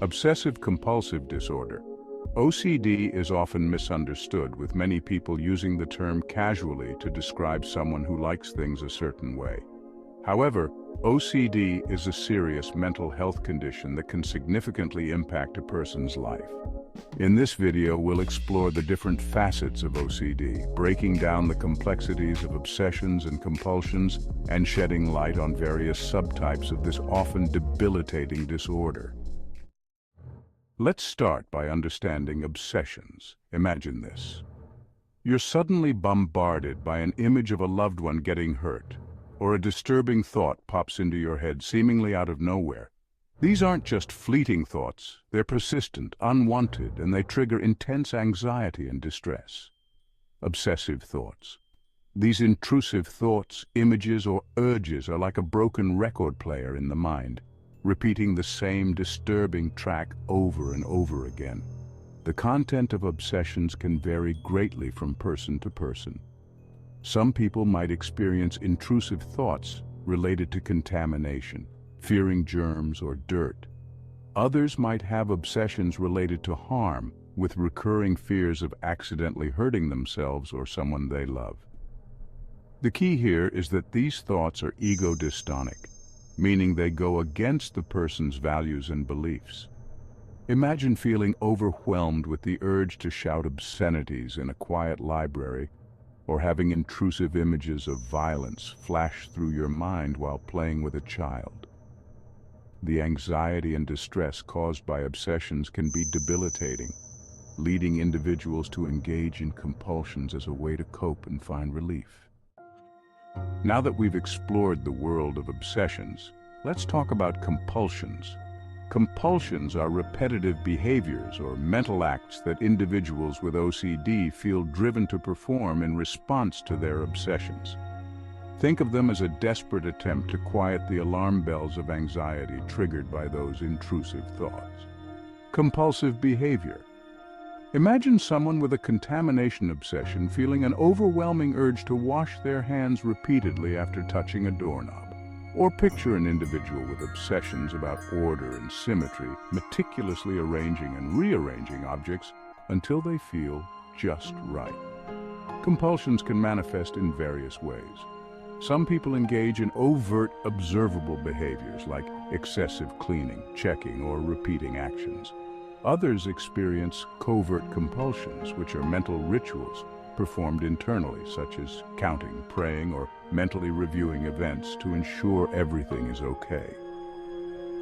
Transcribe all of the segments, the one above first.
Obsessive-Compulsive Disorder. OCD is often misunderstood, with many people using the term casually to describe someone who likes things a certain way. However, OCD is a serious mental health condition that can significantly impact a person's life. In this video, we'll explore the different facets of OCD, breaking down the complexities of obsessions and compulsions, and shedding light on various subtypes of this often debilitating disorder. Let's start by understanding obsessions. Imagine this. You're suddenly bombarded by an image of a loved one getting hurt, or a disturbing thought pops into your head seemingly out of nowhere. These aren't just fleeting thoughts, they're persistent, unwanted, and they trigger intense anxiety and distress. Obsessive thoughts. These intrusive thoughts, images, or urges are like a broken record player in the mind, repeating the same disturbing track over and over again. The content of obsessions can vary greatly from person to person. Some people might experience intrusive thoughts related to contamination, fearing germs or dirt. Others might have obsessions related to harm, with recurring fears of accidentally hurting themselves or someone they love. The key here is that these thoughts are ego-dystonic, meaning they go against the person's values and beliefs. Imagine feeling overwhelmed with the urge to shout obscenities in a quiet library, or having intrusive images of violence flash through your mind while playing with a child. The anxiety and distress caused by obsessions can be debilitating, leading individuals to engage in compulsions as a way to cope and find relief. Now that we've explored the world of obsessions, let's talk about compulsions. Compulsions are repetitive behaviors or mental acts that individuals with OCD feel driven to perform in response to their obsessions. Think of them as a desperate attempt to quiet the alarm bells of anxiety triggered by those intrusive thoughts. Compulsive behavior. Imagine someone with a contamination obsession feeling an overwhelming urge to wash their hands repeatedly after touching a doorknob. Or picture an individual with obsessions about order and symmetry, meticulously arranging and rearranging objects until they feel just right. Compulsions can manifest in various ways. Some people engage in overt, observable behaviors like excessive cleaning, checking, or repeating actions. Others experience covert compulsions, which are mental rituals performed internally, such as counting, praying, or mentally reviewing events to ensure everything is okay.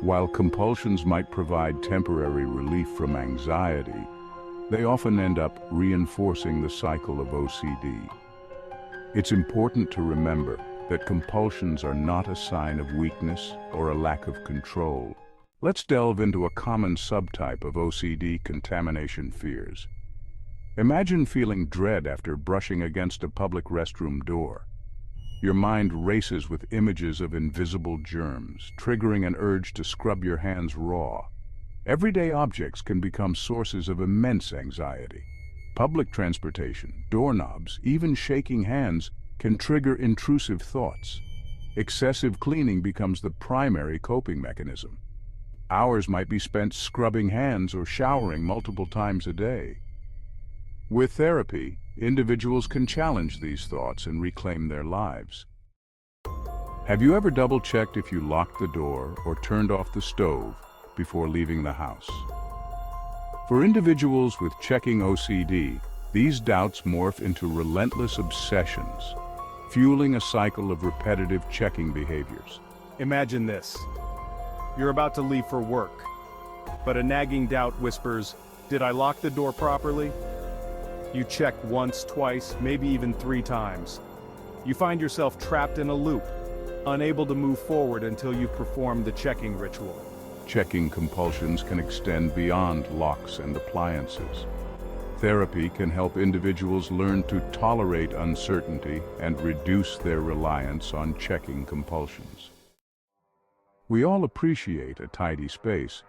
While compulsions might provide temporary relief from anxiety, they often end up reinforcing the cycle of OCD. It's important to remember that compulsions are not a sign of weakness or a lack of control. Let's delve into a common subtype of OCD: contamination fears. Imagine feeling dread after brushing against a public restroom door. Your mind races with images of invisible germs, triggering an urge to scrub your hands raw. Everyday objects can become sources of immense anxiety. Public transportation, doorknobs, even shaking hands can trigger intrusive thoughts. Excessive cleaning becomes the primary coping mechanism. Hours might be spent scrubbing hands or showering multiple times a day. With therapy, individuals can challenge these thoughts and reclaim their lives. Have you ever double-checked if you locked the door or turned off the stove before leaving the house? For individuals with checking OCD, these doubts morph into relentless obsessions, fueling a cycle of repetitive checking behaviors. Imagine this. You're about to leave for work, but a nagging doubt whispers, "Did I lock the door properly?" You check once, twice, maybe even 3 times. You find yourself trapped in a loop, unable to move forward until you've performed the checking ritual. Checking compulsions can extend beyond locks and appliances. Therapy can help individuals learn to tolerate uncertainty and reduce their reliance on checking compulsions. We all appreciate a tidy space,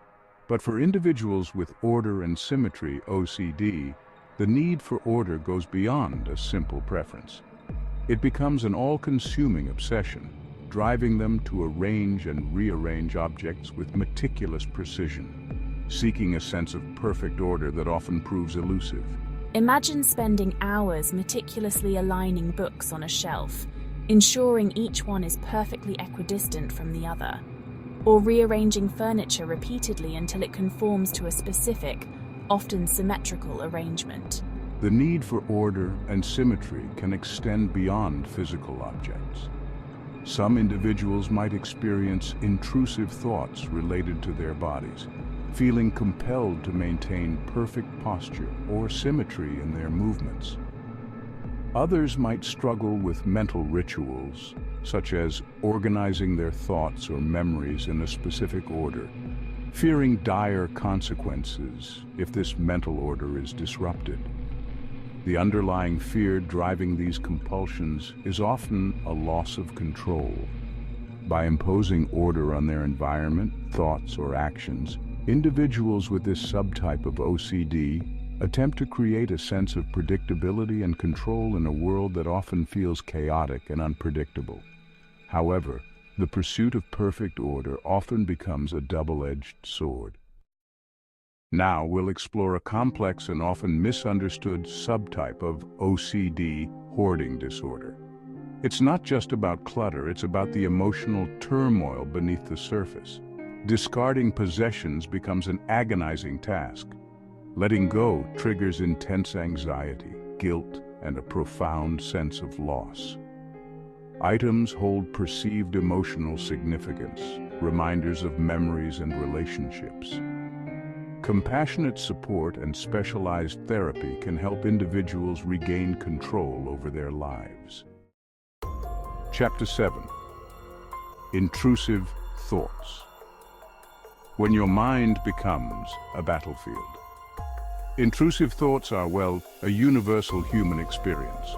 but for individuals with order and symmetry OCD, the need for order goes beyond a simple preference. It becomes an all-consuming obsession, driving them to arrange and rearrange objects with meticulous precision. seeking a sense of perfect order that often proves elusive. Imagine spending hours meticulously aligning books on a shelf, ensuring each one is perfectly equidistant from the other, or rearranging furniture repeatedly until it conforms to a specific, often symmetrical arrangement. The need for order and symmetry can extend beyond physical objects. Some individuals might experience intrusive thoughts related to their bodies, feeling compelled to maintain perfect posture or symmetry in their movements. Others might struggle with mental rituals, such as organizing their thoughts or memories in a specific order, fearing dire consequences if this mental order is disrupted. The underlying fear driving these compulsions is often a loss of control. By imposing order on their environment, thoughts, or actions, individuals with this subtype of OCD attempt to create a sense of predictability and control in a world that often feels chaotic and unpredictable. However, the pursuit of perfect order often becomes a double-edged sword. Now we'll explore a complex and often misunderstood subtype of OCD, hoarding disorder. It's not just about clutter, it's about the emotional turmoil beneath the surface. Discarding possessions becomes an agonizing task. Letting go triggers intense anxiety, guilt, and a profound sense of loss. Items hold perceived emotional significance, reminders of memories and relationships. Compassionate support and specialized therapy can help individuals regain control over their lives. Chapter 7. Intrusive thoughts. When your mind becomes a battlefield. Intrusive thoughts are, well, a universal human experience.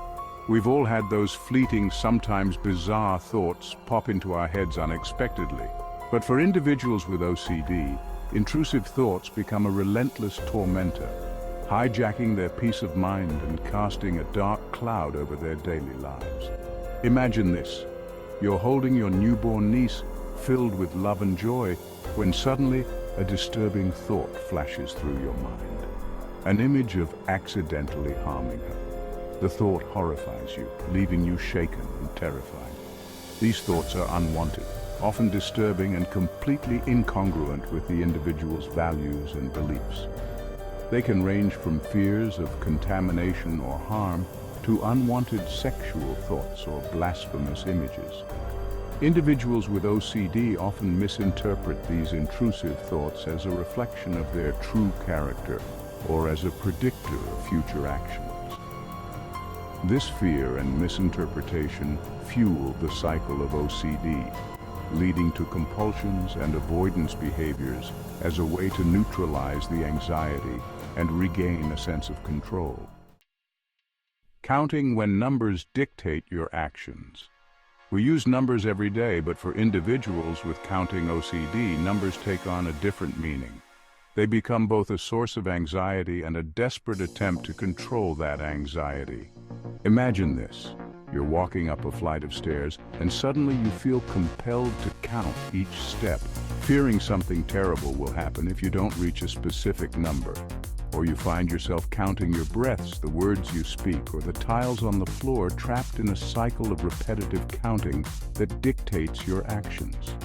We've all had those fleeting, sometimes bizarre thoughts pop into our heads unexpectedly. But for individuals with OCD, intrusive thoughts become a relentless tormentor, hijacking their peace of mind and casting a dark cloud over their daily lives. Imagine this. You're holding your newborn niece, filled with love and joy, when suddenly a disturbing thought flashes through your mind. An image of accidentally harming her. The thought horrifies you, leaving you shaken and terrified. These thoughts are unwanted, often disturbing and completely incongruent with the individual's values and beliefs. They can range from fears of contamination or harm to unwanted sexual thoughts or blasphemous images. Individuals with OCD often misinterpret these intrusive thoughts as a reflection of their true character or as a predictor of future actions. This fear and misinterpretation fuel the cycle of OCD, leading to compulsions and avoidance behaviors as a way to neutralize the anxiety and regain a sense of control. Counting when numbers dictate your actions. We use numbers every day, but for individuals with counting OCD, numbers take on a different meaning. They become both a source of anxiety and a desperate attempt to control that anxiety. Imagine this. You're walking up a flight of stairs, and suddenly you feel compelled to count each step, fearing something terrible will happen if you don't reach a specific number. Or you find yourself counting your breaths, the words you speak, or the tiles on the floor, trapped in a cycle of repetitive counting that dictates your actions.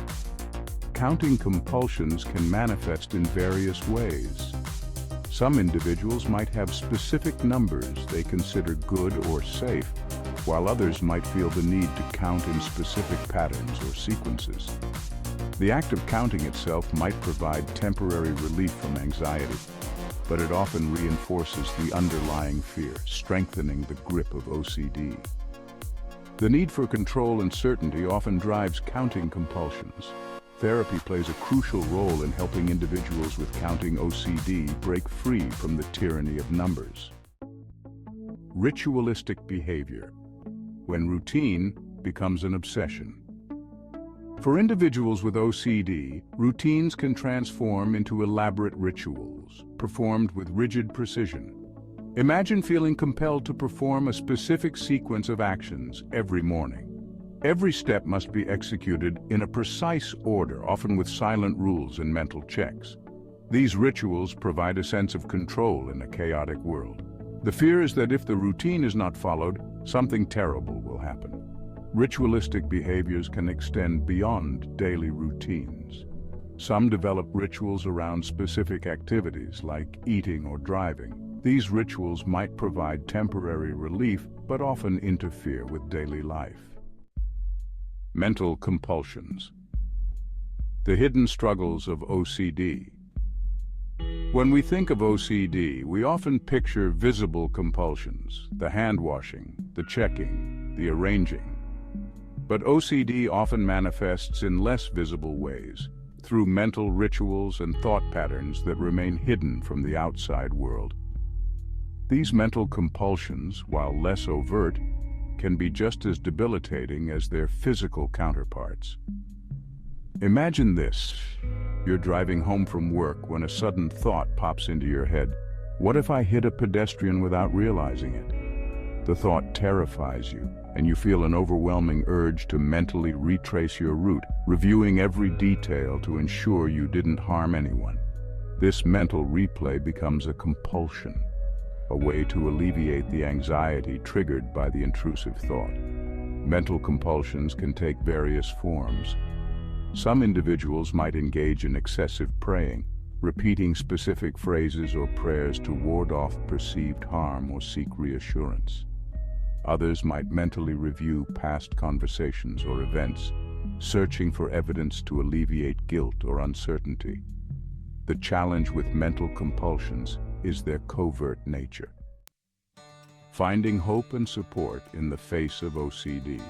Counting compulsions can manifest in various ways. Some individuals might have specific numbers they consider good or safe, while others might feel the need to count in specific patterns or sequences. The act of counting itself might provide temporary relief from anxiety, but it often reinforces the underlying fear, strengthening the grip of OCD. The need for control and certainty often drives counting compulsions. Therapy plays a crucial role in helping individuals with counting OCD break free from the tyranny of numbers. Ritualistic behavior, when routine becomes an obsession. For individuals with OCD, routines can transform into elaborate rituals, performed with rigid precision. Imagine feeling compelled to perform a specific sequence of actions every morning. Every step must be executed in a precise order, often with silent rules and mental checks. These rituals provide a sense of control in a chaotic world. The fear is that if the routine is not followed, something terrible will happen. Ritualistic behaviors can extend beyond daily routines. Some develop rituals around specific activities like eating or driving. These rituals might provide temporary relief, but often interfere with daily life. Mental compulsions. The hidden struggles of OCD. When we think of OCD, we often picture visible compulsions, the hand-washing, the checking, the arranging. But OCD often manifests in less visible ways, through mental rituals and thought patterns that remain hidden from the outside world. These mental compulsions, while less overt, can be just as debilitating as their physical counterparts. Imagine this. You're driving home from work when a sudden thought pops into your head. What if I hit a pedestrian without realizing it? The thought terrifies you, and you feel an overwhelming urge to mentally retrace your route, reviewing every detail to ensure you didn't harm anyone. This mental replay becomes a compulsion, a way to alleviate the anxiety triggered by the intrusive thought. Mental compulsions can take various forms. Some individuals might engage in excessive praying, repeating specific phrases or prayers to ward off perceived harm or seek reassurance. Others might mentally review past conversations or events, searching for evidence to alleviate guilt or uncertainty. The challenge with mental compulsions is their covert nature. Finding hope and support in the face of OCD.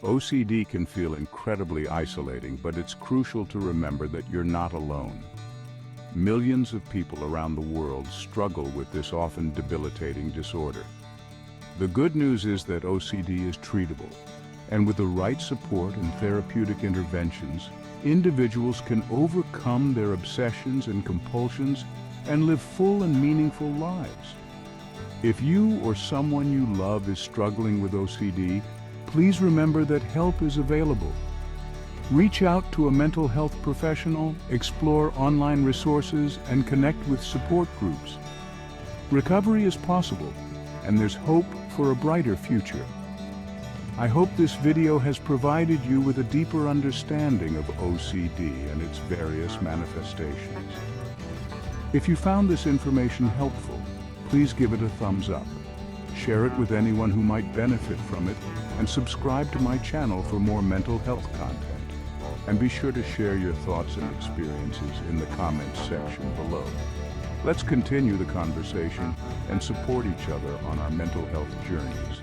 OCD can feel incredibly isolating, but it's crucial to remember that you're not alone. Millions of people around the world struggle with this often debilitating disorder. The good news is that OCD is treatable, and with the right support and therapeutic interventions, individuals can overcome their obsessions and compulsions and live full and meaningful lives. If you or someone you love is struggling with OCD, please remember that help is available. Reach out to a mental health professional, explore online resources, and connect with support groups. Recovery is possible, and there's hope for a brighter future. I hope this video has provided you with a deeper understanding of OCD and its various manifestations. If you found this information helpful, please give it a thumbs up. Share it with anyone who might benefit from it, and subscribe to my channel for more mental health content. And be sure to share your thoughts and experiences in the comments section below. Let's continue the conversation and support each other on our mental health journeys.